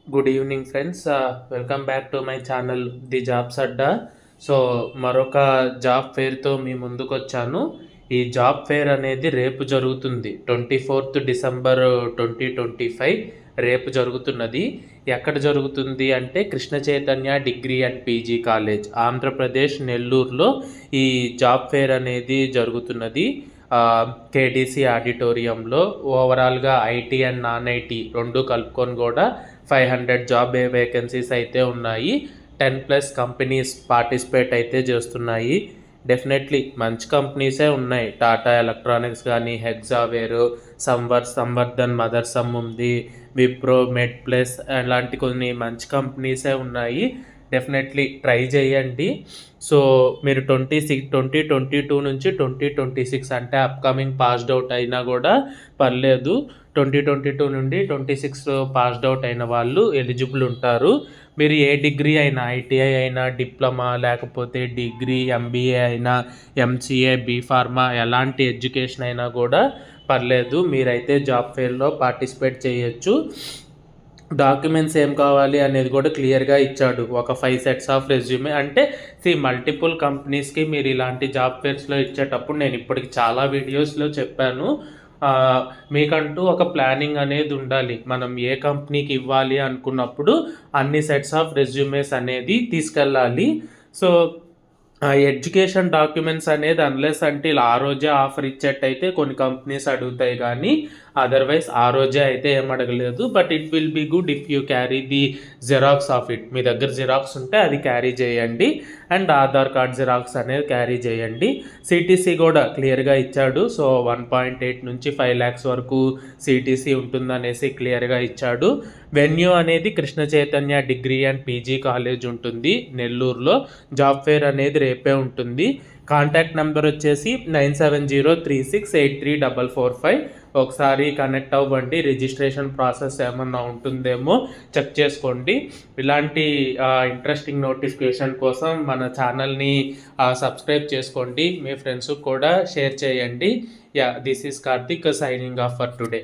Good evening friends. Welcome back to my channel the jobs Adda. So మరొక job ఫేర్తో మీ ముందుకు వచ్చాను. ఈ job fair అనేది రేపు జరుగుతుంది, 24th December 2025 రేపు జరుగుతున్నది. ఎక్కడ జరుగుతుంది అంటే Krishna Chaitanya degree and PG college, Andhra Pradesh, నెల్లూరులో ఈ జాబ్ ఫేర్ అనేది జరుగుతున్నది. కేటీసీ ఆడిటోరియంలో ఓవరాల్గా ఐటీ అండ్ నాన్ ఐటీ రెండు కలుపుకొని కూడా 500 జాబ్ వేకెన్సీస్ అయితే ఉన్నాయి. 10+ కంపెనీస్ పార్టిసిపేట్ అయితే చేస్తున్నాయి. డెఫినెట్లీ మంచి కంపెనీసే ఉన్నాయి. టాటా ఎలక్ట్రానిక్స్ కానీ, హెగ్జావేర్, సంవర్ధన్ మదర్సమ్ ఉంది, విప్రో, మెడ్ ప్లస్, అలాంటి కొన్ని మంచి కంపెనీసే ఉన్నాయి. డెఫినెట్లీ ట్రై చేయండి. సో మీరు 2022 నుంచి 2026 అంటే అప్కమింగ్ పాస్డ్ అవుట్ అయినా కూడా పర్లేదు. 2022 నుండి 26 పాస్డ్ అవుట్ అయిన వాళ్ళు ఎలిజిబుల్ ఉంటారు. మీరు ఏ డిగ్రీ అయినా, ఐటీఐ అయినా, డిప్లొమా, లేకపోతే డిగ్రీ, ఎంబీఏ అయినా, ఎంసీఏ, బీఫార్మా, ఎలాంటి ఎడ్యుకేషన్ అయినా కూడా పర్లేదు. మీరైతే జాబ్ ఫేర్లో పార్టిసిపేట్ చేయొచ్చు. డాక్యుమెంట్స్ ఏం కావాలి అనేది కూడా క్లియర్గా ఇచ్చాడు. ఒక 5 సెట్స్ ఆఫ్ రెజ్యూమే అంటే మల్టిపుల్ కంపెనీస్కి మీరు ఇలాంటి జాబ్ ఫేర్స్లో ఇచ్చేటప్పుడు నేను ఇప్పటికి చాలా వీడియోస్లో చెప్పాను, మీకంటూ ఒక ప్లానింగ్ అనేది ఉండాలి. మనం ఏ కంపెనీకి ఇవ్వాలి అనుకున్నప్పుడు అన్ని సెట్స్ ఆఫ్ రెజ్యూమేస్ అనేది తీసుకెళ్ళాలి. సో ఎడ్యుకేషన్ డాక్యుమెంట్స్ అనేది అన్లెస్ అంటే ఇలా ఆ రోజే ఆఫర్ ఇచ్చేట్టయితే కొన్ని కంపెనీస్ అడుగుతాయి, కానీ అదర్వైజ్ ఆ రోజే అయితే ఏం అడగలేదు. But it will be good if you carry the xerox of it. మీ దగ్గర జిరాక్స్ ఉంటే అది క్యారీ చేయండి, అండ్ ఆధార్ కార్డ్ జిరాక్స్ అనేది క్యారీ చేయండి. సిటీసీ కూడా క్లియర్గా ఇచ్చాడు. సో 1.8 నుంచి 5 lakhs వరకు సిటీసీ ఉంటుందనేసి క్లియర్గా ఇచ్చాడు. వెన్యూ అనేది Krishna Chaitanya degree and PG college ఉంటుంది నెల్లూరులో. జాబ్ ఫేర్ అనేది రేపే ఉంటుంది. కాంటాక్ట్ నెంబర్ వచ్చేసి 9703683445. ఒకసారి కనెక్ట్ అవ్వండి. రిజిస్ట్రేషన్ ప్రాసెస్ ఏమన్నా ఉంటుందేమో చెక్ చేసుకోండి. ఇలాంటి ఇంట్రెస్టింగ్ నోటిఫికేషన్ కోసం మన ఛానల్ని సబ్స్క్రైబ్ చేసుకోండి. మీ ఫ్రెండ్స్కి కూడా షేర్ చేయండి. This is Karthik signing off for today.